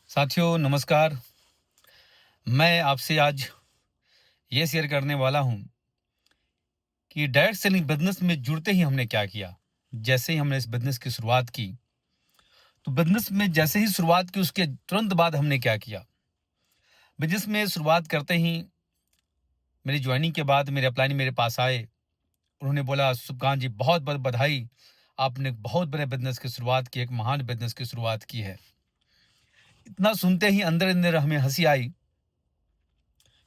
साथियों नमस्कार। मैं आपसे आज ये शेयर करने वाला हूँ कि डायरेक्ट सेलिंग बिजनेस में जुड़ते ही हमने क्या किया। जैसे ही हमने इस बिजनेस की शुरुआत की, तो बिजनेस में जैसे ही शुरुआत की उसके तुरंत बाद हमने क्या किया। बिजनेस में शुरुआत करते ही मेरी ज्वाइनिंग के बाद मेरे अपलाइन मेरे पास आए। उन्होंने बोला, सुभकांत जी बहुत बहुत बधाई, आपने बहुत बड़े बिजनेस की शुरुआत की, एक महान बिजनेस की शुरुआत की है। इतना सुनते ही अंदर अंदर हमें हंसी आई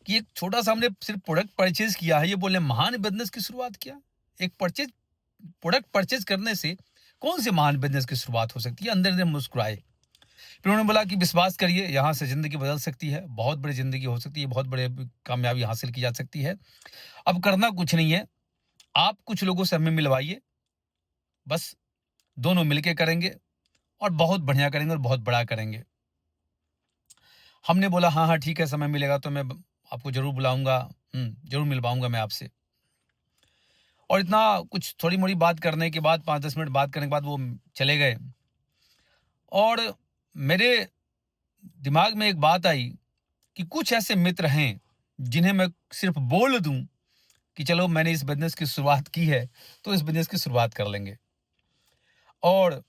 कि एक छोटा-सा हमने सिर्फ प्रोडक्ट परचेज़ किया है, ये बोले महान बिज़नेस की शुरुआत किया। एक प्रोडक्ट परचेज़ करने से कौन से महान बिज़नेस की शुरुआत हो सकती है? अंदर-अंदर मुस्कुराए। फिर उन्होंने बोला कि विश्वास करिए, यहाँ से ज़िंदगी बदल सकती है, बहुत बड़ी ज़िंदगी हो सकती है, बहुत बड़े कामयाबी हासिल की जा सकती है। अब करना कुछ नहीं है, आप कुछ लोगों से हमें मिलवाइए, बस दोनों मिलके करेंगे और बहुत बढ़िया करेंगे और बहुत बड़ा करेंगे। हमने बोला, हाँ, हाँ, ठीक है, समय मिलेगा तो मैं ब आपको ज़रूर बुलाऊँगा, ज़रूर मिलवाऊँगा मैं आपसे। और इतना कुछ थोड़ी-मोड़ी बात करने के बाद 5-10 मिनट बात करने के बाद वो चले गए। और मेरे दिमाग में एक बात आई कि कुछ ऐसे मित्र हैं, जिन्हें मैं सिर्फ़ बोल दूँ कि चलो मैंने इस बिज़नेस की शुरुआत की है, तो इस बिज़नेस की शुरुआत कर लेंगे। और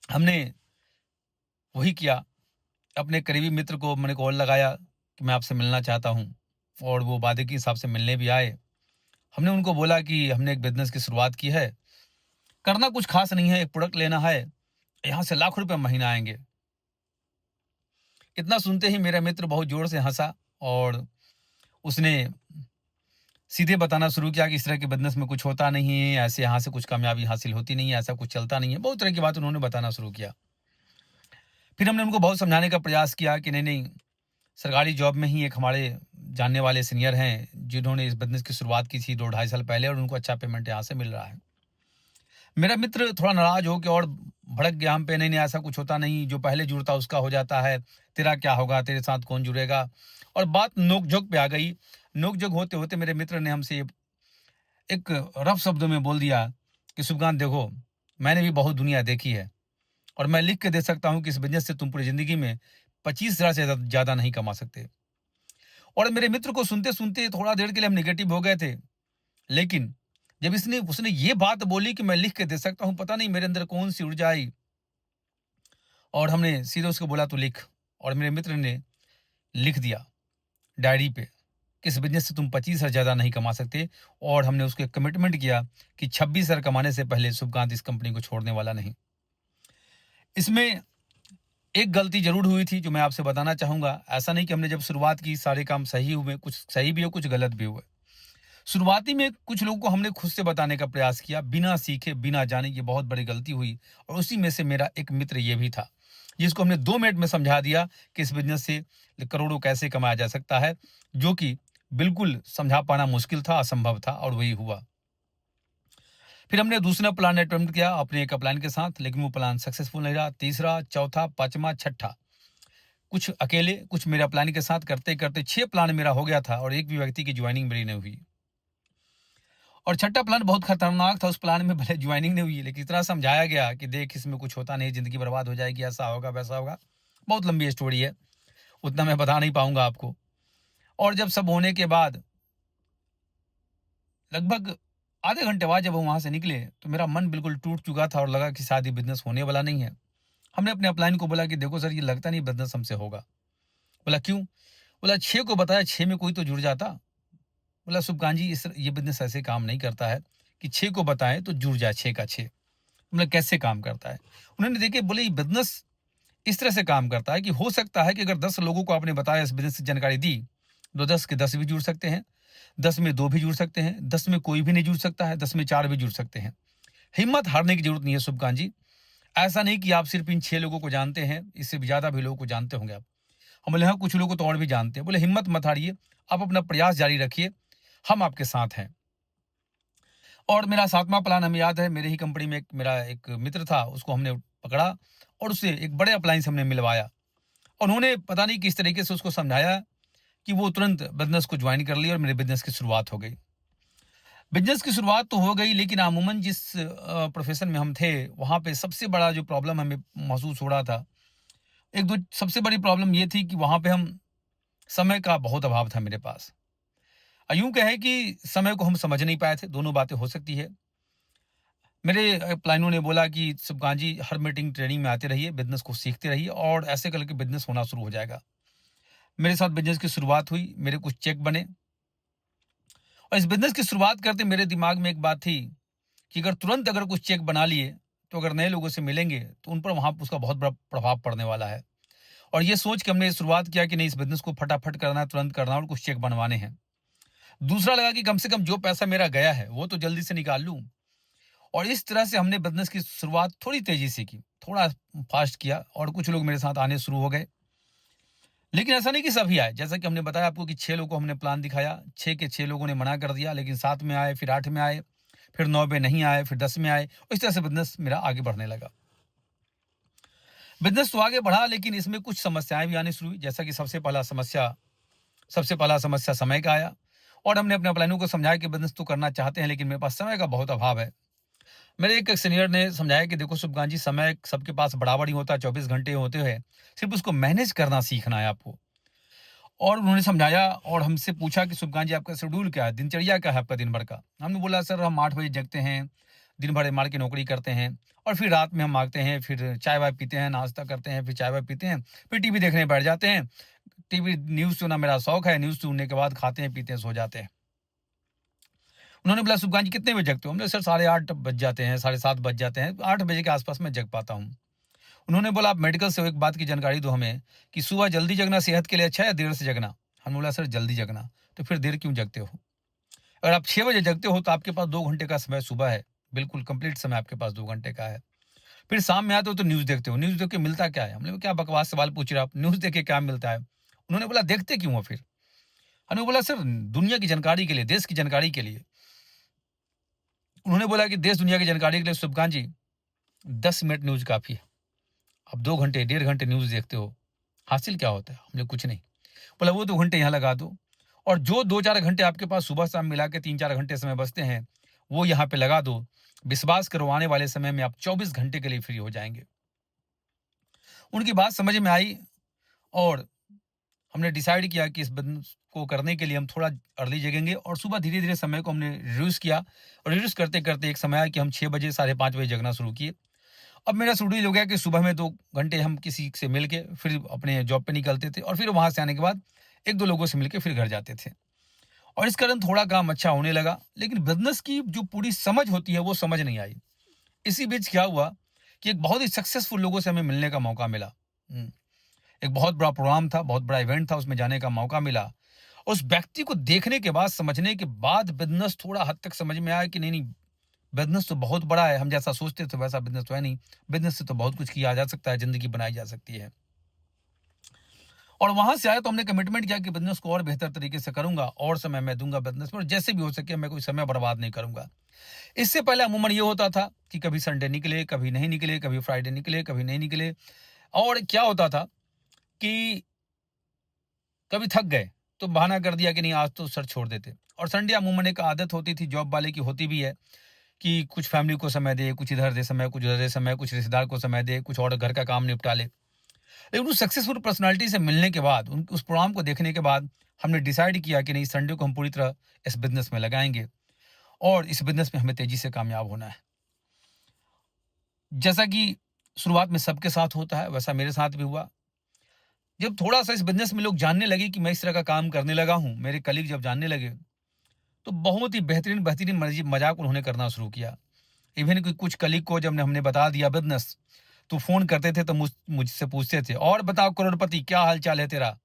हमने वही किया, अपने करीबी मित्र को मैंने कॉल लगाया कि मैं आपसे मिलना चाहता हूँ, और वो वादे के हिसाब से मिलने भी आए। हमने उनको बोला कि हमने एक बिज़नेस की शुरुआत की है, करना कुछ ख़ास नहीं है, एक प्रोडक्ट लेना है, यहाँ से लाखों रुपए महीना आएँगे। इतना सुनते ही मेरा मित्र बहुत जोर से हंसा और उसने सीधे बताना शुरू किया कि इस तरह के बिजनेस में कुछ होता नहीं है, ऐसे यहाँ से कुछ कामयाबी हासिल होती नहीं है, ऐसा कुछ चलता नहीं है। बहुत तरह की बात उन्होंने बताना शुरू किया। फिर हमने उनको बहुत समझाने का प्रयास किया कि नहीं नहीं, सरकारी जॉब में ही एक हमारे जानने वाले सीनियर हैं, जिन्होंने इस बिजनेस की शुरुआत की थी 2 ढाई साल पहले, और उनको अच्छा पेमेंट यहाँ से मिल रहा है। मेरा मित्र थोड़ा नाराज हो के और भड़क गया हम पे, नहीं नहीं ऐसा कुछ होता नहीं, जो पहले जुड़ता उसका हो जाता है, तेरा क्या होगा, तेरे साथ कौन जुड़ेगा। और बात नोक झोंक पे आ गई। नोक झोंक होते होते मेरे मित्र ने हमसे एक रफ शब्दों में बोल दिया कि सुभकांत देखो, मैंने भी बहुत दुनिया देखी है, और मैं लिख के दे सकता हूँ कि इस बिजनेस से तुम पूरी जिंदगी में 25,000 से ज्यादा नहीं कमा सकते। और मेरे मित्र को सुनते सुनते थोड़ा देर के लिए हम निगेटिव हो गए थे, लेकिन जब इसने उसने ये बात बोली कि मैं लिख के दे सकता हूँ, पता नहीं मेरे अंदर कौन सी ऊर्जा आई, और हमने सीधे उसको बोला, तू लिख। और मेरे मित्र ने लिख दिया डायरी पे कि इस बिजनेस से तुम 25,000 ज्यादा नहीं कमा सकते। और हमने उसको एक कमिटमेंट किया कि 26,000 कमाने से पहले सुभकांत इस कंपनी को छोड़ने वाला नहीं। इसमें एक गलती जरूर हुई थी जो मैं आपसे बताना चाहूंगा। ऐसा नहीं कि हमने जब शुरुआत की सारे काम सही हुए, कुछ सही भी हुए, कुछ गलत भी हुए। शुरुआती में कुछ लोगों को हमने खुद से बताने का प्रयास किया, बिना सीखे बिना जाने, ये बहुत बड़ी गलती हुई। और उसी में से मेरा एक मित्र ये भी था, जिसको हमने 2 मिनट में समझा दिया कि इस बिजनेस से करोड़ों कैसे कमाया जा सकता है, जो कि बिल्कुल समझा पाना मुश्किल था, असंभव था, और वही हुआ। फिर हमने दूसरा प्लान अटेम्प्ट किया अपने एक प्लान के साथ, लेकिन वो प्लान सक्सेसफुल नहीं रहा। तीसरा, चौथा, पांचवा, छठा, कुछ अकेले कुछ मेरा प्लान के साथ करते करते 6 प्लान मेरा हो गया था, और एक भी व्यक्ति की ज्वाइनिंग मेरी नहीं हुई। और छठा प्लान बहुत खतरनाक था। उस प्लान में भले ज्वाइनिंग नहीं हुई, लेकिन इतना समझाया गया कि देख, इसमें कुछ होता नहीं, जिंदगी बर्बाद हो जाएगी, ऐसा होगा वैसा होगा। बहुत लंबी स्टोरी है, उतना मैं बता नहीं पाऊंगा आपको। और जब सब होने के बाद लगभग आधे घंटे बाद जब हम वहां से निकले, तो मेरा मन बिल्कुल टूट चुका था और लगा कि शायद ये बिजनेस होने वाला नहीं है। हमने अपने अपलाइन को बोला कि देखो सर, ये लगता नहीं बिजनेस हमसे होगा। बोला क्यों? बोला 6 को बताया, 6 में कोई तो जुड़ जाता। बोला शुभकांत जी, इस ये बिजनेस ऐसे काम नहीं करता है कि 6 को बताएं तो जुड़ जाए 6 का 6। मतलब कैसे काम करता है? उन्होंने देखिए बोले, ये बिजनेस इस तरह से काम करता है कि हो सकता है कि अगर 10 लोगों को आपने बताया, इस बिजनेस की जानकारी दी, तो 10 के 10 भी जुड़ सकते हैं, 10 में 2 भी जुड़ सकते हैं, 10 में कोई भी नहीं जुड़ सकता है, 10 में 4 भी जुड़ सकते हैं। हिम्मत हारने की जरूरत नहीं है शुभकांत जी। ऐसा नहीं कि आप सिर्फ इन 6 लोगों को जानते हैं, इससे भी ज्यादा भी लोगों को जानते होंगे आप। हम बोले हाँ, कुछ लोगों को तो और भी जानते हैं। बोले हिम्मत मत हारिए, आप अपना प्रयास जारी रखिए, हम आपके साथ हैं। और मेरा 7वां प्लान हमें याद है, मेरे ही कंपनी में एक मेरा एक मित्र था, उसको हमने पकड़ा और उससे एक बड़े अप्लायंस हमने मिलवाया। उन्होंने पता नहीं किस तरीके से उसको समझाया कि वो तुरंत बिज़नेस को जॉइन कर लिया, और मेरे बिज़नेस की शुरुआत हो गई। बिज़नेस की शुरुआत तो हो गई, लेकिन अमूमन जिस प्रोफ़ेशन में हम थे, वहाँ पे सबसे बड़ा जो प्रॉब्लम हमें महसूस हो रहा था, एक दो सबसे बड़ी प्रॉब्लम ये थी कि वहाँ पे हम समय का बहुत अभाव था मेरे पास। यूँ कहें कि समय को हम समझ नहीं पाए थे, दोनों बातें हो सकती है। मेरे प्लाइनो ने बोला कि सुबकान जी हर मीटिंग ट्रेनिंग में आते रहिए, बिज़नेस को सीखते रहिए और ऐसे करके बिज़नेस होना शुरू हो जाएगा। मेरे साथ बिज़नेस की शुरुआत हुई, मेरे कुछ चेक बने और इस बिज़नेस की शुरुआत करते मेरे दिमाग में एक बात थी कि अगर तुरंत अगर कुछ चेक बना लिए, तो अगर नए लोगों से मिलेंगे, तो उन पर वहाँ उसका बहुत बड़ा प्रभाव पड़ने वाला है। और ये सोच के हमने शुरुआत किया कि नहीं, इस बिज़नेस को फटाफट करना है, तुरंत करना है और कुछ चेक बनवाने हैं। दूसरा लगा कि कम से कम जो पैसा मेरा गया है, वो तो जल्दी से निकाल लूँ और इस तरह से हमने बिज़नेस की शुरुआत थोड़ी तेज़ी से की, थोड़ा फ़ास्ट किया और कुछ लोग मेरे साथ आने शुरू हो गए। लेकिन ऐसा नहीं कि सभी आए, जैसा कि हमने बताया आपको कि 6 लोगों को हमने प्लान दिखाया, 6 के 6 लोगों ने मना कर दिया, लेकिन 7 में आए, फिर 8 में आए, फिर 9 में नहीं आए, फिर 10 में आए। और इस तरह से बिज़नेस मेरा आगे बढ़ने लगा। बिज़नेस तो आगे बढ़ा, लेकिन इसमें कुछ समस्याएँ भी आनी शुरू हुई, जैसा कि सबसे पहला समस्या समय का आया और हमने अपने प्लानों को समझाया कि बिज़नेस तो करना चाहते हैं, लेकिन मेरे पास समय का बहुत अभाव है। मेरे एक सीनियर ने समझाया कि देखो शुभकांत जी, समय सबके पास बराबर ही होता है, 24 घंटे होते हैं, सिर्फ़ उसको मैनेज करना सीखना है आपको। और उन्होंने समझाया और हमसे पूछा कि शुभकांत जी, आपका शेड्यूल क्या है? दिनचर्या क्या है आपका दिन भर का? हमने बोला सर हम 8 बजे जगते हैं, दिन भर एमआर की नौकरी करते हैं और फिर रात में हम आते हैं, फिर चाय-वाय पीते हैं, नाश्ता करते हैं, फिर चाय-वाय पीते हैं, फिर टीवी देखने बैठ जाते हैं। टीवी न्यूज़ सुनना मेरा शौक है, न्यूज़ सुनने के बाद खाते हैं, पीते हैं, सो जाते हैं। उन्होंने बोला शुभकांत जी कितने बजे जगते हो? हमने सर 8:30 बज जाते हैं, 7:30 बज जाते हैं, 8 बजे के आस-पास मैं जग पाता हूँ। उन्होंने बोला आप मेडिकल से हो, एक बात की जानकारी दो हमें कि सुबह जल्दी जगना सेहत के लिए अच्छा है या देर से जगना? हमने बोला सर जल्दी जगना। तो फिर देर क्यों जगते हो? अगर आप 6 बजे जगते हो तो आपके पास 2 घंटे का समय सुबह है। बिल्कुल कंप्लीट समय आपके पास 2 घंटे का है। फिर शाम में आते हो तो न्यूज़ देखते हो। न्यूज़ देख के मिलता क्या है? हमने कहा क्या बकवास सवाल पूछ रहे हो आप? न्यूज़ देख के क्या मिलता है? उन्होंने बोला देखते क्यों हो फिर? हमने बोला सर दुनिया की जानकारी के लिए, देश की जानकारी के लिए। उन्होंने बोला कि देश दुनिया की जानकारी के लिए शुभकांत जी 10 मिनट न्यूज़ काफ़ी है। आप 2 घंटे, डेढ़ घंटे न्यूज़ देखते हो, हासिल क्या होता है? हमने कुछ नहीं। बोला वो 2 घंटे यहाँ लगा दो और जो 2-4 घंटे आपके पास सुबह-शाम मिला के 3-4 घंटे समय बचते हैं, वो यहाँ पे लगा दो। विश्वास करो आने वाले समय में आप 24 घंटे के लिए फ्री हो जाएँगे। उनकी बात समझ में आई और हमने डिसाइड किया कि इस बिज़नेस को करने के लिए हम थोड़ा अर्ली जगेंगे और सुबह धीरे-धीरे समय को हमने रिड्यूस किया और रिड्यूस करते-करते एक समय आया कि हम 6 बजे, साढ़े 5 बजे जगना शुरू किए। अब मेरा शेड्यूल हो गया कि सुबह में 2 घंटे हम किसी से मिल के फिर अपने जॉब पे निकलते थे और फिर वहाँ से आने के बाद 1-2 लोगों से मिलके फिर घर जाते थे। और इस कारण थोड़ा काम अच्छा होने लगा, लेकिन बिज़नेस की जो पूरी समझ होती है, वो समझ नहीं आई। इसी बीच क्या हुआ कि एक बहुत ही सक्सेसफुल लोगों से हमें मिलने का मौका मिला। हुँ, एक बहुत बड़ा प्रोग्राम था, बहुत बड़ा इवेंट था, उसमें जाने का मौका मिला। उस व्यक्ति को देखने के बाद, समझने के बाद बिज़नेस थोड़ा हद तक समझ में आया कि नहीं, नहीं, बिज़नेस तो बहुत बड़ा है, हम जैसा सोचते थे वैसा बिज़नेस तो है नहीं। बिज़नेस से तो बहुत कुछ किया जा सकता है, ज़िंदगी बनाई जा सकती है। और वहाँ से आया तो हमने कमिटमेंट किया कि बिज़नेस को और बेहतर तरीके से करूँगा और समय मैं दूँगा बिज़नेस में और जैसे भी हो सके मैं कोई समय बर्बाद नहीं करूँगा। इससे पहले अमूमन ये होता था कि कभी संडे निकले, कभी नहीं निकले, कभी फ्राइडे निकले, कभी नहीं निकले और क्या होता था कि कभी थक गए, तो बहाना कर दिया कि नहीं आज तो सर छोड़ देते और संडे अमूमन एक आदत होती थी, जॉब वाले की होती भी है कि कुछ फैमिली को समय दे, कुछ इधर दे समय, कुछ उधर दे समय, कुछ रिश्तेदार को समय दे, कुछ और घर का काम निपटा ले। लेकिन उस सक्सेसफुल पर्सनैलिटी से मिलने के बाद, उन उस प्रोग्राम को देखने के बाद हमने डिसाइड किया कि नहीं संडे को हम पूरी तरह इस बिज़नेस में लगाएँगे और इस बिज़नेस में हमें तेज़ी से कामयाब होना है। जैसा कि शुरुआत में सबके साथ होता है, वैसा मेरे साथ भी हुआ। जब थोड़ा-सा इस बिज़नेस में लोग जानने लगे कि मैं इस तरह का काम करने लगा हूँ, मेरे कलीग जब जानने लगे, तो बहुत ही बेहतरीन-बेहतरीन मज़ाक उन्होंने करना शुरू किया। इवन कि कुछ कलीग को जब हमने बता दिया बिज़नेस, तो फ़ोन करते थे तो मुझसे पूछते थे, "और बताओ करोड़पति क्या हाल-चाल है तेरा?"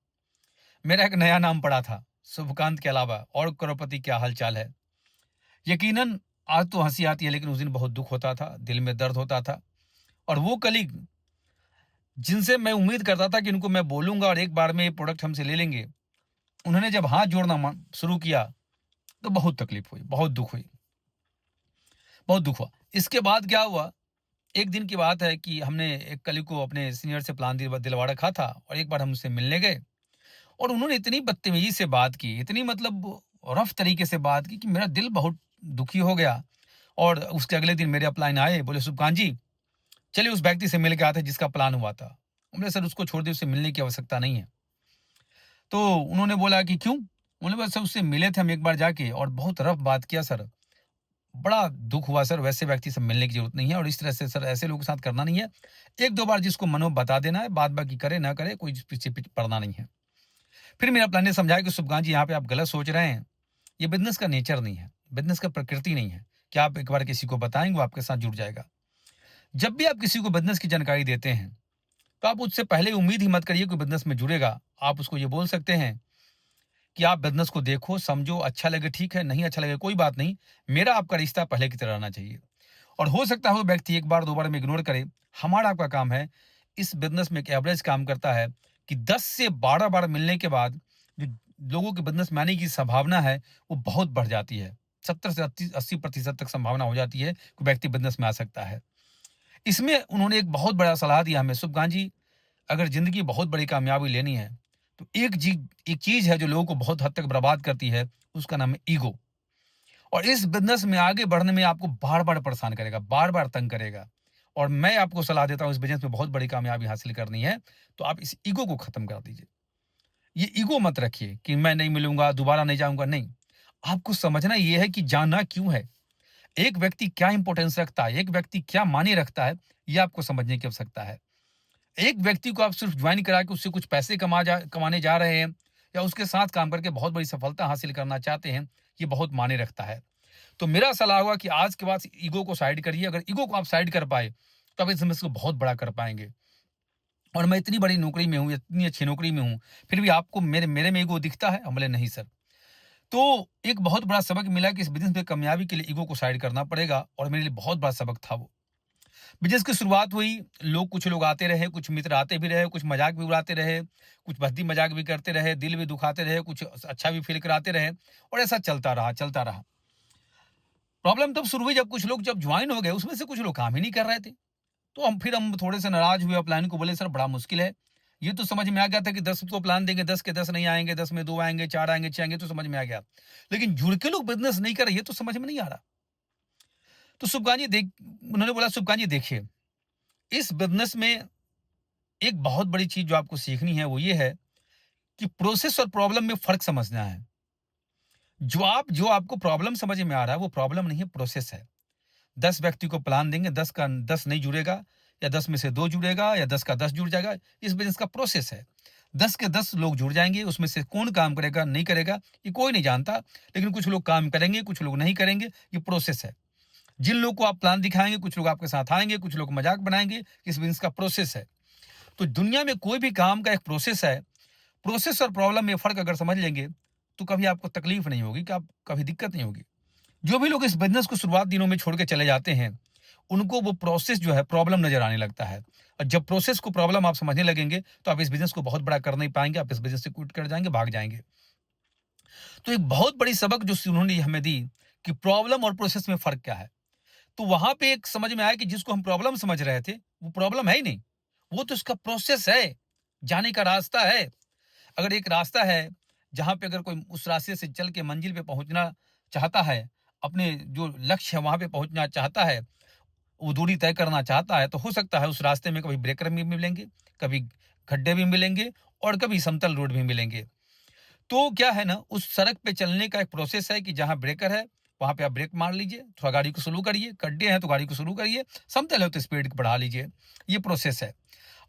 मेरा एक नया नाम पड़ा था, शुभकांत के अलावा, "और करोड़पति क्या हाल-चाल है?" यकीनन आज तो हँसी आती है, लेकिन उस दिन बहुत दुःख होता था, दिल में दर्द होता था और वो कलीग जिनसे मैं उम्मीद करता था कि इनको मैं बोलूँगा और एक बार में ये प्रोडक्ट हमसे ले लेंगे, उन्होंने जब हाथ जोड़ना शुरू किया, तो बहुत तकलीफ़ हुई, बहुत दुःख हुई, बहुत दुःख हुआ। इसके बाद क्या हुआ, एक दिन की बात है कि हमने एक कलीग को अपने सीनियर से प्लान दिलवा रखा था और एक बार हम उससे मिलने गए और उन्होंने इतनी बदतमीज़ी से बात की, इतनी मतलब रफ़ तरीके से बात की कि मेरा दिल बहुत दुखी हो गया और उसके अगले दिन मेरे अपलाइन आए, बोले, "सुभकांत जी, चलिए उस व्यक्ति से मिल के आते हैं जिसका प्लान हुआ था।" बोले सर उसको छोड़ दे, उससे मिलने की आवश्यकता नहीं है। तो उन्होंने बोला कि क्यों? उन्होंने बोला सर उससे मिले थे हम एक बार जाके और बहुत रफ बात किया सर। बड़ा दुःख हुआ सर, वैसे व्यक्ति से मिलने की ज़रूरत नहीं है और इस तरह से सर ऐसे लोगों के साथ करना नहीं है। 1-2 बार जिसको मन हो बता देना है, बाद बाकी करे ना करे, कोई पीछे पड़ना नहीं है। फिर मेरा प्लान ने समझाया कि शुभकांत जी यहाँ पे आप गलत सोच रहे हैं। ये बिज़नेस का नेचर नहीं है, बिज़नेस का प्रकृति नहीं है कि आप एक बार किसी को बताएँगे वो आपके साथ जुड़ जाएगा। जब भी आप किसी को बिज़नेस की जानकारी देते हैं, तो आप उससे पहले उम्मीद ही मत करिए कि बिज़नेस में जुड़ेगा। आप उसको ये बोल सकते हैं कि आप बिज़नेस को देखो, समझो, अच्छा लगे ठीक है, नहीं अच्छा लगे कोई बात नहीं। मेरा आपका रिश्ता पहले की तरह रहना चाहिए। और हो सकता है वो व्यक्ति 1 बार 2 बार में इग्नोर करे। हमारा आपका काम है, इस बिज़नेस में एक एवरेज काम करता है कि 10 से 12 बार मिलने के बाद जो लोगों के बिज़नेस में आने की संभावना है, वो बहुत बढ़ जाती है। 70 से 80% तक संभावना हो जाती है कि व्यक्ति बिज़नेस में आ सकता है। इसमें उन्होंने एक बहुत बड़ा सलाह दिया हमें, "शुभकांत जी, अगर ज़िंदगी बहुत बड़ी कामयाबी लेनी है, तो एक चीज़ है जो लोगों को बहुत हद तक बर्बाद करती है, उसका नाम है ईगो। और इस बिज़नेस में आगे बढ़ने में आपको बार-बार परेशान करेगा, बार-बार तंग करेगा। और मैं आपको सलाह देता हूँ इस बिज़नेस में बहुत बड़ी कामयाबी हासिल करनी है, तो आप इस ईगो को खत्म कर दीजिए। ये ईगो मत रखिए कि मैं नहीं मिलूँगा, दोबारा नहीं जाऊँगा, नहीं। आपको समझना ये है कि जाना क्यों है? एक व्यक्ति क्या इम्पोर्टेंस रखता है, एक व्यक्ति क्या मायने रखता है, ये आपको समझने की आवश्यकता है। एक व्यक्ति को आप सिर्फ़ जॉइन करा के उससे कुछ पैसे कमाने जा रहे हैं या उसके साथ काम करके बहुत बड़ी सफलता हासिल करना चाहते हैं, ये बहुत मायने रखता है। तो मेरा सलाह होगा कि आज के बाद ईगो को साइड करिए। अगर ईगो को आप साइड कर पाए, तो आप इस बिज़नेस को बहुत बड़ा कर पाएँगे। और मैं इतनी बड़ी नौकरी में हूँ, इतनी अच्छी नौकरी में हूँ, फिर भी आपको मेरे मेरे में ईगो दिखता है? हम बोले नहीं सर। तो एक बहुत बड़ा सबक मिला कि इस बिज़नेस में कामयाबी के लिए ईगो को साइड करना पड़ेगा और मेरे लिए बहुत बड़ा सबक था वो। बिज़नेस की शुरुआत हुई, कुछ लोग आते रहे, कुछ मित्र आते भी रहे, कुछ मज़ाक भी उड़ाते रहे, कुछ भद्दी मज़ाक भी करते रहे, दिल भी दुखाते रहे, कुछ अच्छा भी फ़ील कराते रहे और ऐसा चलता रहा, चलता रहा। प्रॉब्लम तब शुरू हुई जब जॉइन हो गए, उसमें से कुछ लोग काम ही नहीं कर रहे थे। तो हम थोड़े से नाराज़ हुए, अपलाइन को बोले सर बड़ा मुश्किल है। ये तो समझ में आ गया था कि 10 को प्लान देंगे, 10 के 10 नहीं आएँगे, 10 में 2 आएँगे, 4 आएँगे, 6 आएँगे तो समझ में आ गया। लेकिन जुड़ के लोग बिज़नेस नहीं कर रहे, ये तो समझ में नहीं आ रहा। तो सुबकान जी देख उन्होंने बोला सुबकान जी देखिए, इस बिज़नेस में एक बहुत बड़ी चीज़ जो आपको सीखनी है वो ये है कि प्रोसेस और प्रॉब्लम में फ़र्क समझना है। जो आपको प्रॉब्लम समझ में आ रहा है वो प्रॉब्लम नहीं है, प्रोसेस है। 10 व्यक्ति को प्लान देंगे, 10 का 10 नहीं जुड़ेगा या 10 में से 2 जुड़ेगा या 10 का 10 जुड़ जाएगा, इस बिज़नेस का प्रोसेस है। 10 के 10 लोग जुड़ जाएँगे, उसमें से कौन काम करेगा, नहीं करेगा, ये कोई नहीं जानता। लेकिन कुछ लोग काम करेंगे, कुछ लोग नहीं करेंगे, ये प्रोसेस है। जिन लोग को आप प्लान दिखाएँगे, कुछ लोग आपके साथ आएँगे, कुछ लोग मज़ाक बनाएँगे, इस बिज़नेस का प्रोसेस है। तो दुनिया में कोई भी काम का एक प्रोसेस है। प्रोसेस और प्रॉब्लम में फ़र्क अगर समझ लेंगे, तो कभी आपको तकलीफ़ नहीं होगी कि आप कभी दिक्कत नहीं होगी। जो भी लोग इस बिज़नेस को शुरुआत दिनों में छोड़ के चले जाते हैं, उनको वो प्रोसेस जो है प्रॉब्लम नज़र आने लगता है। और जब प्रोसेस को प्रॉब्लम आप समझने लगेंगे, तो आप इस बिज़नेस को बहुत बड़ा कर नहीं पाएँगे, आप इस बिज़नेस से क्विट कर जाएँगे, भाग जाएँगे। तो एक बहुत बड़ी सबक जो उन्होंने हमें दी कि प्रॉब्लम और प्रोसेस में फ़र्क क्या है। तो वहाँ पे एक समझ में आया कि जिसको हम प्रॉब्लम समझ रहे थे, वो प्रॉब्लम है ही नहीं। वो तो उसका प्रोसेस है, जाने का रास्ता है। अगर एक रास्ता है, जहाँ पे अगर कोई उस रास्ते से चल के मंजिल पे पहुँचना चाहता है, अपने जो लक्ष्य है वहाँ पे पहुँचना चाहता है, वो दूरी तय करना चाहता है, तो हो सकता है उस रास्ते में कभी ब्रेकर भी मिलेंगे, कभी गड्ढे भी मिलेंगे और कभी समतल रोड भी मिलेंगे। तो क्या है ना, उस सड़क पे चलने का एक प्रोसेस है कि जहाँ ब्रेकर है, वहाँ पे आप ब्रेक मार लीजिए, थोड़ा गाड़ी को स्लो करिए, गड्ढे हैं तो गाड़ी को स्लो करिए, समतल है तो स्पीड बढ़ा लीजिए। ये प्रोसेस है।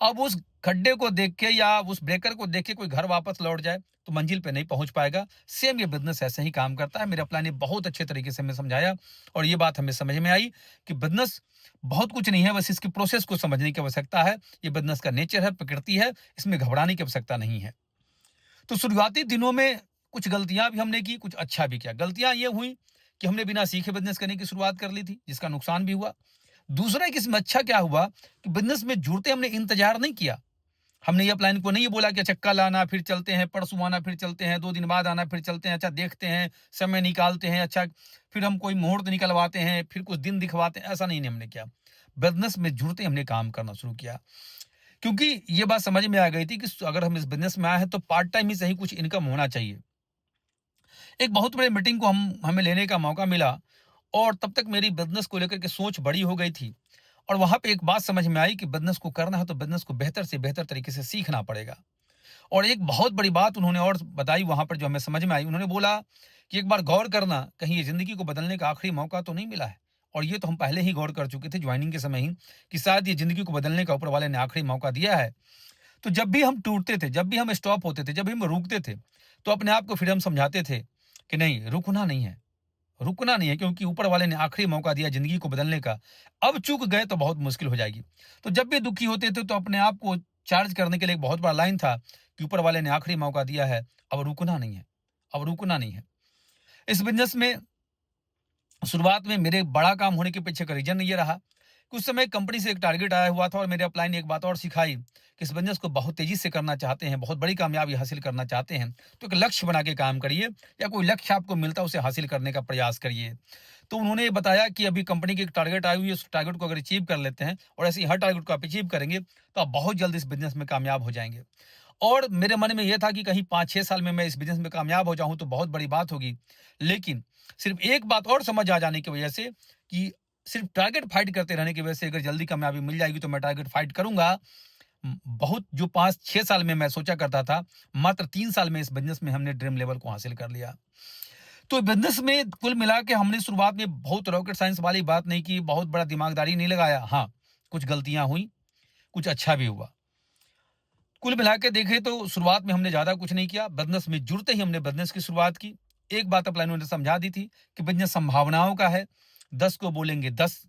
अब उस खड्डे को देख के या उस ब्रेकर को देख के कोई घर वापस लौट जाए, तो मंजिल पे नहीं पहुँच पाएगा। सेम ये बिज़नेस ऐसे ही काम करता है। मेरे प्लान ने बहुत अच्छे तरीके से हमें समझाया और ये बात हमें समझ में आई कि बिज़नेस बहुत कुछ नहीं है, बस इसकी प्रोसेस को समझने की आवश्यकता है। ये बिज़नेस का नेचर है, प्रकृति है, इसमें घबराने की आवश्यकता नहीं है। तो शुरुआती दिनों में कुछ गलतियाँ भी हमने की, कुछ अच्छा भी किया। गलतियाँ ये हुई कि हमने बिना सीखे बिज़नेस करने की शुरुआत कर ली थी, जिसका नुकसान भी हुआ। दूसरा एक इसमें अच्छा क्या हुआ कि बिज़नेस में जुड़ते हमने इंतज़ार नहीं किया। हमने ये अपलाइन को नहीं बोला कि अच्छा कल आना फिर चलते हैं, परसों आना फिर चलते हैं, 2 दिन बाद आना फिर चलते हैं, अच्छा देखते हैं, समय निकालते हैं, अच्छा फिर हम कोई मुहूर्त निकलवाते हैं, फिर कुछ दिन दिखवाते हैं, ऐसा नहीं हमने किया। बिज़नेस में जुड़ते ही हमने काम करना शुरू किया। क्योंकि ये बात समझ में आ गई थी कि अगर हम इस बिज़नेस में आए हैं तो पार्ट टाइम ही सही कुछ इनकम होना चाहिए। एक बहुत बड़ी मीटिंग को हमें लेने का मौका मिला और तब तक मेरी बिज़नेस को लेकर के सोच बड़ी हो गई थी और वहाँ पे एक बात समझ में आई कि बिज़नेस को करना है तो बिज़नेस को बेहतर से बेहतर तरीके से सीखना पड़ेगा। और एक बहुत बड़ी बात उन्होंने और बताई वहाँ पर जो हमें समझ में आई, उन्होंने बोला कि एक बार गौर करना, कहीं ये ज़िंदगी को बदलने का आखिरी मौका तो नहीं मिला है। और ये तो हम पहले ही गौर कर चुके थे जॉइनिंग के समय ही कि शायद ये ज़िंदगी को बदलने का ऊपर वाले ने आखिरी मौका दिया है। तो जब भी हम टूटते थे, जब भी हम स्टॉप होते थे, जब भी हम रुकते थे, तो अपने आप को फिर हम समझाते थे कि नहीं, रुकना नहीं है, रुकना नहीं है, क्योंकि ऊपर वाले ने आखिरी मौका दिया ज़िंदगी को बदलने का। अब चूक गए तो बहुत मुश्किल हो जाएगी। तो जब भी दुखी होते थे तो अपने आप को चार्ज करने के लिए एक बहुत बड़ा लाइन था कि ऊपर वाले ने आखिरी मौका दिया है, अब रुकना नहीं है, अब रुकना नहीं है। इस बिज़नेस में शुरुआत में मेरे बड़ा काम होने के पीछे का रीज़न ये रहा कि उस समय कंपनी से एक टारगेट आया हुआ था और मेरे अपलाइन ने एक बात और सिखाई कि इस बिज़नेस को बहुत तेज़ी से करना चाहते हैं, बहुत बड़ी कामयाबी हासिल करना चाहते हैं, तो एक लक्ष्य बना के काम करिए या कोई लक्ष्य आपको मिलता है उसे हासिल करने का प्रयास करिए। तो उन्होंने ये बताया कि अभी कंपनी की एक टारगेट आई हुई है, उस टारगेट को अगर अचीव कर लेते हैं और ऐसे ही हर टारगेट को आप अचीव करेंगे, तो आप बहुत जल्द इस बिज़नेस में कामयाब हो जाएँगे। और मेरे मन में ये था कि कहीं 5-6 साल में मैं इस बिज़नेस में कामयाब हो जाऊँ तो बहुत बड़ी बात होगी। लेकिन सिर्फ़ एक बात और समझ आ जाने की वजह से कि सिर्फ़ टारगेट फाइट करते रहने की वजह से अगर जल्दी कामयाबी मिल जाएगी तो मैं टारगेट फाइट करूँगा। बहुत जो 5-6 साल में मैं सोचा करता था, मात्र 3 साल में इस बिज़नेस में हमने ड्रीम लेवल को हासिल कर लिया। तो बिज़नेस में कुल मिला के हमने शुरुआत में बहुत रॉकेट साइंस वाली बात नहीं की, बहुत बड़ा दिमागदारी नहीं लगाया। हाँ, कुछ गलतियाँ हुई, कुछ अच्छा भी हुआ। कुल मिला के देखें तो शुरुआत में हमने ज़्यादा कुछ नहीं किया, बिज़नेस में जुड़ते ही हमने बिज़नेस की शुरुआत की। एक बात अपलाइनों ने समझा दी थी कि बिज़नेस संभावनाओं का है, 10 को बोलेंगे 10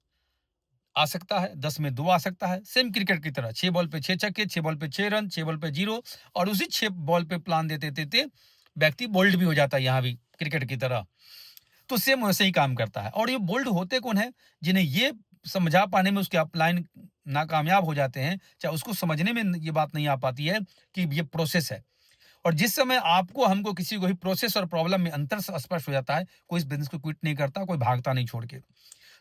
आ सकता है, 10 में 2 आ सकता है। सेम क्रिकेट की तरह 6 बॉल पे 6 छक्के, 6 बॉल पे 6 रन, 6 बॉल पे 0 और उसी 6 बॉल पे प्लान देते-देते व्यक्ति बोल्ड भी हो जाता है यहाँ भी क्रिकेट की तरह। तो सेम वैसे ही काम करता है और ये बोल्ड होते कौन है? जिन्हें ये समझा पाने में उसके अपलाइन नाकामयाब हो जाते हैं, चाहे उसको समझने में ये बात नहीं आ पाती है कि ये प्रोसेस है। और जिस समय आपको हमको किसी को भी प्रोसेस और प्रॉब्लम में अंतर स्पष्ट हो जाता है, कोई इस बिज़नेस को क्विट नहीं करता, कोई भागता नहीं छोड़ के।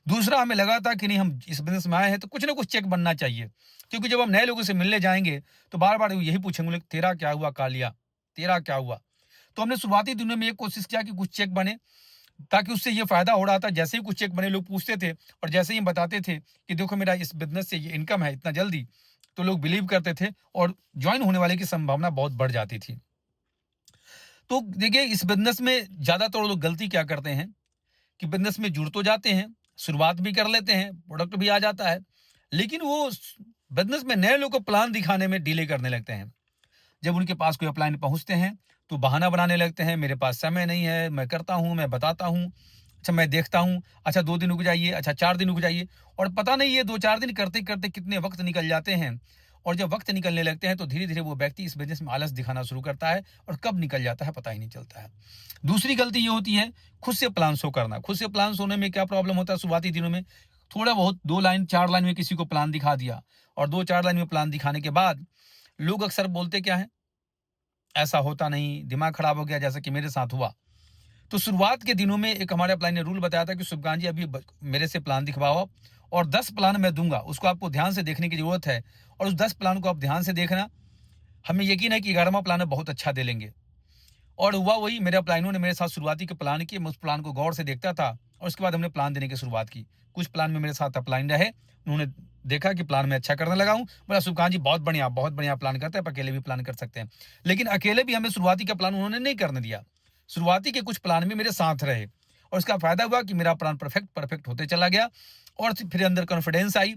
दूसरा हमें लगा था कि नहीं, हम इस बिज़नेस में आए हैं तो कुछ ना कुछ चेक बनना चाहिए। क्योंकि जब हम नए लोगों से मिलने जाएँगे, तो बार-बार वो यही पूछेंगे, बोले तेरा क्या हुआ कालिया? तेरा क्या हुआ? तो हमने शुरुआती दिनों में ये कोशिश किया कि कुछ चेक बने, ताकि उससे ये फ़ायदा हो रहा था, जैसे ही कुछ चेक बने लोग पूछते थे और जैसे ही हम बताते थे कि देखो मेरा इस बिज़नेस से ये इनकम है इतना जल्दी, तो लोग बिलीव करते थे और जॉइन होने वाले की संभावना बहुत बढ़ जाती थी। तो देखिए इस बिज़नेस में ज़्यादातर लोग गलती क्या करते हैं कि बिज़नेस में जुड़ तो जाते हैं, शुरुआत भी कर लेते हैं, प्रोडक्ट भी आ जाता है, लेकिन वो बिज़नेस में नए लोगों को प्लान दिखाने में डिले करने लगते हैं। जब उनके पास कोई अपलाइन पहुँचते हैं, तो बहाना बनाने लगते हैं, मेरे पास समय नहीं है, मैं करता हूँ, मैं बताता हूँ, अच्छा मैं देखता हूँ, अच्छा 2 दिन रुक जाइए, अच्छा 4 दिन रुक जाइए और पता नहीं ये 2-4 दिन करते-करते कितने वक़्त निकल जाते हैं और जब वक़्त निकलने लगते हैं, तो धीरे-धीरे वो व्यक्ति इस बिज़नेस में आलस दिखाना शुरू करता है और कब निकल जाता है पता ही नहीं चलता है। दूसरी गलती ये होती है, खुद से प्लान शो करना। खुद से प्लान शो होने में क्या प्रॉब्लम होता है शुरुआती दिनों में, थोड़ा बहुत 2 लाइन, 4 लाइन में किसी को प्लान दिखा दिया और 2-4 लाइन में प्लान दिखाने के बाद लोग अक्सर बोलते क्या हैं, ऐसा होता नहीं, दिमाग खराब हो गया जैसा कि मेरे साथ हुआ। तो शुरुआत के दिनों में एक हमारे अपलाइन ने रूल बताया था कि शुभकांत जी अभी मेरे से प्लान दिखवाओ और 10 प्लान मैं दूंगा, उसको आपको ध्यान से देखने की जरूरत है और उस 10 प्लान को आप ध्यान से देखना। हमें यकीन है कि 11वां प्लान आप बहुत अच्छा दे लेंगे। और हुआ वही, मेरे अपलाइनों ने मेरे साथ शुरुआती के प्लान किए, मैं उस प्लान को गौर से देखता था और उसके बाद हमने प्लान देने की शुरुआत की। कुछ प्लान में मेरे साथ अपलाइन रहे, उन्होंने देखा कि प्लान मैं अच्छा करने लगा हूँ, बोला शुभकांत जी बहुत बढ़िया प्लान करते हैं, आप अकेले भी प्लान कर सकते हैं। लेकिन अकेले भी हमें शुरुआती का प्लान उन्होंने नहीं करने दिया। शुरुआती के कुछ प्लान में मेरे साथ रहे और इसका फायदा हुआ कि मेरा प्लान परफेक्ट परफेक्ट होते चला गया और फिर अंदर कॉन्फिडेंस आई।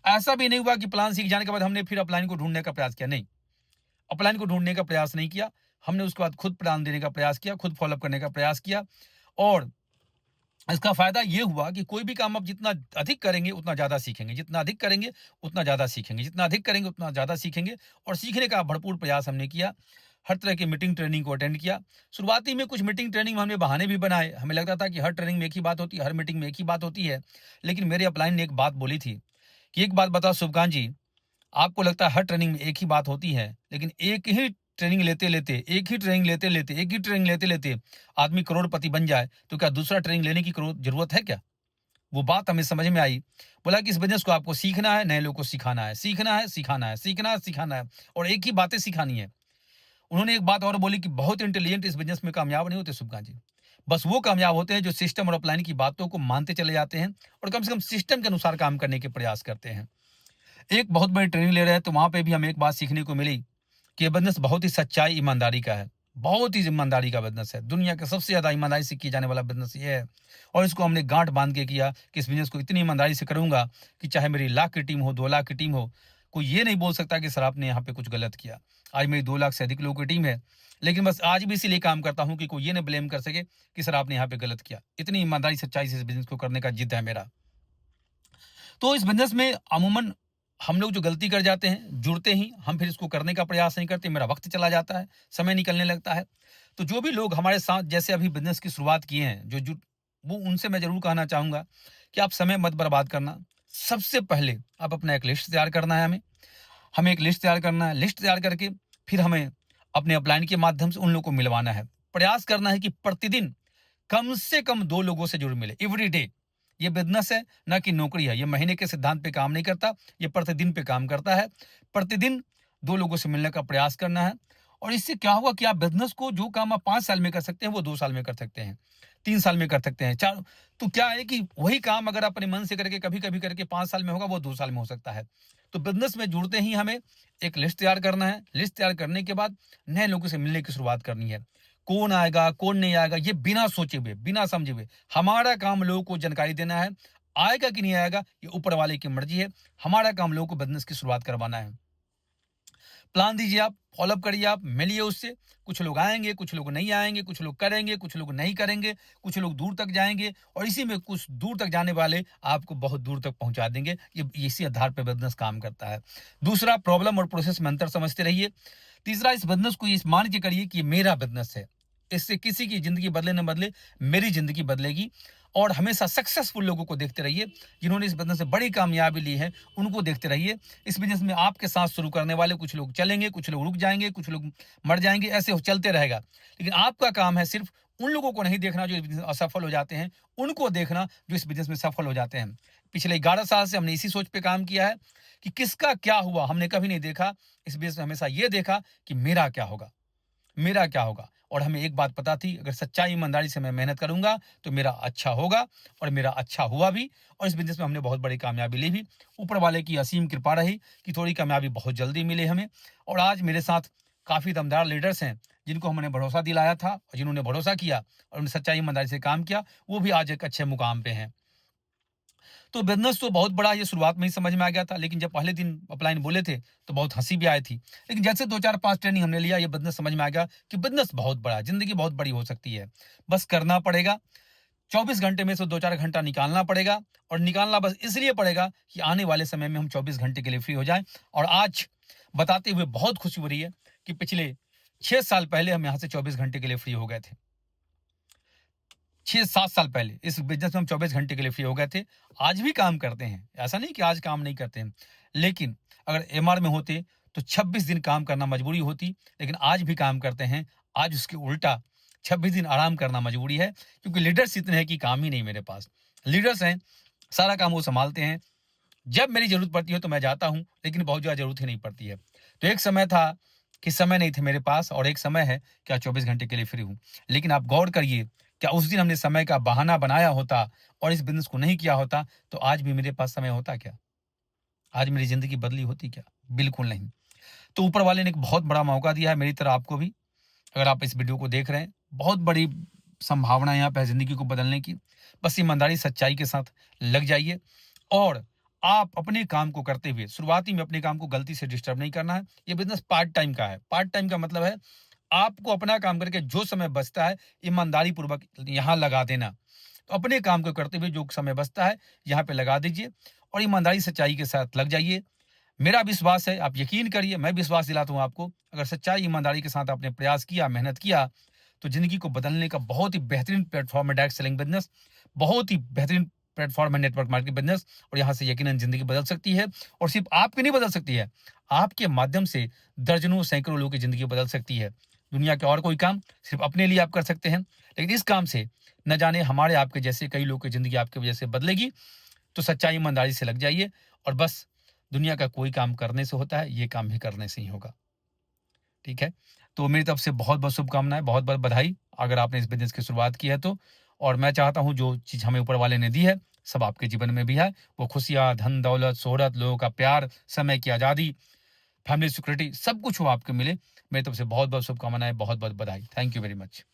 ऐसा भी नहीं हुआ कि प्लान सीख जाने के बाद हमने फिर अपलाइन को ढूंढने का प्रयास किया, नहीं, अपलाइन को ढूंढने का प्रयास नहीं किया। हमने उसके बाद खुद प्लान देने का प्रयास किया, खुद फॉलोअप करने का प्रयास किया और इसका फायदा ये हुआ कि कोई भी काम आप जितना अधिक करेंगे उतना ज़्यादा सीखेंगे, जितना अधिक करेंगे उतना ज़्यादा सीखेंगे, जितना अधिक करेंगे उतना ज़्यादा सीखेंगे और सीखने का भरपूर प्रयास हमने किया। हर तरह की मीटिंग ट्रेनिंग को अटेंड किया। शुरुआती में कुछ मीटिंग ट्रेनिंग में हमने बहाने भी बनाए। हमें लगता था कि हर ट्रेनिंग में एक ही बात होती है, हर मीटिंग में एक ही बात होती है। लेकिन मेरे अपलाइन ने एक बात बोली थी कि एक बात बताओ शुभकांत जी, आपको लगता है हर ट्रेनिंग में एक ही बात होती है, लेकिन एक ही ट्रेनिंग लेते-लेते आदमी करोड़पति बन जाए, तो क्या दूसरा ट्रेनिंग लेने की ज़रूरत है क्या? वो बात हमें समझ में आई। बोला कि इस बिज़नेस को आपको सीखना है, नए लोगों को सिखाना है, सीखना है, सिखाना है, सीखना है, सिखाना है और एक ही बातें सिखानी है। उन्होंने एक बात और बोली कि बहुत इंटेलिजेंट इस बिज़नेस में कामयाब नहीं होते शुभकांत जी। बस वो कामयाब होते हैं जो सिस्टम और अपलाइन की बातों को मानते चले जाते हैं और कम से कम सिस्टम के अनुसार काम करने के प्रयास करते हैं। एक बहुत बड़ी ट्रेनिंग ले रहे हैं तो वहाँ पे भी हमें एक बात सीखने को मिली कि ये बिज़नेस बहुत ही सच्चाई, ईमानदारी का है। बहुत ही ईमानदारी का बिज़नेस है। दुनिया का सबसे ज़्यादा ईमानदारी से किया जाने वाला बिज़नेस ये है और इसको हमने गाँठ बाँध के किया कि इस बिज़नेस को इतनी ईमानदारी से करूँगा कि चाहे मेरी लाख की टीम हो, 2 लाख की टीम हो, कोई ये नहीं बोल सकता कि सर आपने यहाँ पे कुछ गलत किया। आज मेरी 2 लाख से अधिक लोगों की टीम है, लेकिन बस आज भी इसीलिए काम करता हूँ कि कोई ये ना ब्लेम कर सके कि सर आपने यहाँ पे गलत किया। इतनी ईमानदारी, सच्चाई से इस बिज़नेस को करने का जिद है मेरा। तो इस बिज़नेस में अमूमन हम लोग जो गलती कर जाते हैं, जुड़ते ही हम फिर इसको करने का प्रयास नहीं करते, मेरा वक़्त चला जाता है, समय निकलने लगता है। तो जो भी लोग हमारे साथ जैसे अभी बिज़नेस की शुरुआत किए हैं, जो जुट वो उनसे मैं ज़रूर कहना चाहूँगा कि आप समय मत बर्बाद करना। सबसे पहले आप अपना एक लिस्ट तैयार करना है हमें। हमें एक लिस्ट तैयार करना है, लिस्ट तैयार करके फिर हमें अपने अपलाइन के माध्यम से उन लोगों को मिलवाना है। प्रयास करना है कि प्रतिदिन कम से कम 2 लोगों से ज़रूर मिले, एवरी डे। ये बिज़नेस है, ना कि नौकरी है। ये महीने के सिद्धांत पे काम नहीं करता, ये प्रतिदिन पे काम करता है। प्रतिदिन 2 लोगों से मिलने का प्रयास करना है और इससे क्या होगा कि आप बिज़नेस को जो काम आप 5 साल में कर सकते हैं, वो 2 साल में कर सकते हैं, 3 साल में कर सकते हैं, 4 तो क्या है कि वही काम अगर आप अपने मन से करके, कभी-कभी करके 5 साल में होगा, वो 2 साल में हो सकता है। तो बिज़नेस में जुड़ते ही हमें एक लिस्ट तैयार करना है। लिस्ट तैयार करने के बाद नए लोगों से मिलने की शुरुआत करनी है। कौन आएगा, कौन नहीं आएगा, ये बिना सोचे हुए, बिना समझे हुए, हमारा काम लोगों को जानकारी देना है। आएगा कि नहीं आएगा, ये ऊपर वाले की मर्ज़ी है। हमारा काम लोगों को बिज़नेस की शुरुआत करवाना है। प्लान दीजिए आप, फ़ॉलो-अप करिए आप, मिलिए उससे। कुछ लोग आएँगे, कुछ लोग नहीं आएँगे, कुछ लोग करेंगे, कुछ लोग नहीं करेंगे, कुछ लोग दूर तक जाएँगे और इसी में कुछ दूर तक जाने वाले आपको बहुत दूर तक पहुँचा देंगे। ये इसी आधार पे बिज़नेस काम करता है। दूसरा, प्रॉब्लम और प्रोसेस में अंतर समझते रहिए। तीसरा, इस बिज़नेस को इस मान के करिए कि ये मेरा बिज़नेस है। इससे किसी की ज़िंदगी बदले न बदले, मेरी ज़िंदगी बदलेगी और हमेशा सक्सेसफुल लोगों को देखते रहिए, जिन्होंने इस बिज़नेस से बड़ी कामयाबी ली है, उनको देखते रहिए। इस बिज़नेस में आपके साथ शुरू करने वाले कुछ लोग चलेंगे, कुछ लोग रुक जाएँगे, कुछ लोग मर जाएँगे, ऐसे हो चलते रहेगा। लेकिन आपका काम है सिर्फ़ उन लोगों को नहीं देखना जो इस बिज़नेस असफल हो जाते हैं, उनको देखना जो इस बिज़नेस में सफल हो जाते हैं। पिछले 11 साल से हमने इसी सोच पे काम किया है कि किसका क्या हुआ, हमने कभी नहीं देखा। इस बिज़नेस में हमेशा ये देखा कि मेरा क्या होगा? मेरा क्या होगा? और हमें एक बात पता थी, अगर सच्चाई ईमानदारी से मैं मेहनत करूँगा, तो मेरा अच्छा होगा और मेरा अच्छा हुआ भी और इस बिज़नेस में हमने बहुत बड़ी कामयाबी ली भी। ऊपर वाले की असीम कृपा रही कि थोड़ी कामयाबी बहुत जल्दी मिली हमें और आज मेरे साथ काफ़ी दमदार लीडर्स हैं, जिनको हमने भरोसा दिलाया था और जिन्होंने भरोसा किया और उन्होंने सच्चाई ईमानदारी से काम किया, वो भी आज एक अच्छे मुकाम पे हैं। तो बिज़नेस तो बहुत बड़ा ये शुरुआत में ही समझ में आ गया था, लेकिन जब पहले दिन अपलाइन बोले थे, तो बहुत हँसी भी आई थी। लेकिन जैसे 2, 4, 5 ट्रेनिंग हमने लिया, ये बिज़नेस समझ में आ गया कि बिज़नेस बहुत बड़ा है, ज़िंदगी बहुत बड़ी हो सकती है। बस करना पड़ेगा, 24 घंटे में से 2-4 घंटा निकालना पड़ेगा और निकालना बस इसलिए पड़ेगा कि आने वाले समय में हम 24 घंटे के लिए फ्री हो जाएँ। और आज बताते हुए बहुत खुशी हो रही है कि पिछले 6 साल पहले हम यहाँ से 24 घंटे के लिए फ्री हो गए थे। 6-7 साल पहले इस बिज़नेस में हम 24 घंटे के लिए फ्री हो गए थे। आज भी काम करते हैं, ऐसा नहीं कि आज काम नहीं करते हैं। लेकिन अगर एमआर में होते तो 26 दिन काम करना मजबूरी होती, लेकिन आज भी काम करते हैं। आज उसके उल्टा 26 दिन आराम करना मजबूरी है क्योंकि लीडर्स इतने हैं कि काम ही नहीं मेरे पास। लीडर्स हैं, सारा काम वो सँभालते हैं। जब मेरी ज़रूरत पड़ती है तो मैं जाता हूँ, लेकिन बहुत ज़्यादा ज़रूरत ही नहीं पड़ती है। तो एक समय था कि समय नहीं थे मेरे पास और एक समय है कि आज 24 घंटे के लिए फ्री हूँ। लेकिन आप गौर करिए, क्या उस दिन हमने समय का बहाना बनाया होता और इस बिज़नेस को नहीं किया होता, तो आज भी मेरे पास समय होता क्या? आज मेरी ज़िंदगी बदली होती क्या? बिल्कुल नहीं। तो ऊपर वाले ने एक बहुत बड़ा मौका दिया है मेरी तरह आपको भी। अगर आप इस वीडियो को देख रहे हैं, बहुत बड़ी संभावना यहाँ पे है ज़िंदगी को बदलने की। बस ईमानदारी, सच्चाई के साथ लग जाइए और आप अपने काम को करते हुए शुरुआती में अपने काम को गलती से डिस्टर्ब नहीं करना है। ये बिज़नेस पार्ट टाइम का है। पार्ट टाइम का मतलब है आपको अपना काम करके जो समय बचता है, ईमानदारी पूर्वक यहाँ लगा देना। तो अपने काम को करते हुए जो समय बचता है, यहाँ पे लगा दीजिए और ईमानदारी, सच्चाई के साथ लग जाइए। मेरा विश्वास है, आप यकीन करिए, मैं विश्वास दिलाता हूँ आपको, अगर सच्चाई, ईमानदारी के साथ आपने प्रयास किया, मेहनत किया, तो ज़िंदगी को बदलने का बहुत ही बेहतरीन प्लेटफ़ॉर्म है डायरेक्ट सेलिंग बिज़नेस। बहुत ही बेहतरीन प्लेटफ़ॉर्म है नेटवर्क मार्केटिंग बिज़नेस और यहाँ से यकीनन ज़िंदगी बदल सकती है और सिर्फ़ आपकी नहीं बदल सकती है, आपके माध्यम से दर्जनों, सैकड़ों लोगों की ज़िंदगी बदल सकती है। दुनिया के और कोई काम सिर्फ़ अपने लिए आप कर सकते हैं, लेकिन इस काम से न जाने हमारे आपके जैसे कई लोगों की ज़िंदगी आपकी वजह से बदलेगी। तो सच्चाई, ईमानदारी से लग जाइए और बस दुनिया का कोई काम करने से होता है, ये काम भी करने से ही होगा। ठीक है? तो मेरी तरफ से बहुत-बहुत शुभकामनाएँ, बहुत-बहुत बधाई अगर आपने इस बिज़नेस की शुरुआत की है तो। और मैं चाहता हूँ जो चीज़ हमें ऊपर वाले ने दी है, सब आपके जीवन में भी है। वो खुशियाँ, धन, दौलत, शोहरत, लोगों का प्यार, समय की आज़ादी, फैमिली सिक्योरिटी सब कुछ वो आपको मिले। मेरी तरफ से बहुत-बहुत शुभकामनाएँ, बहुत-बहुत बधाई। Thank you very much.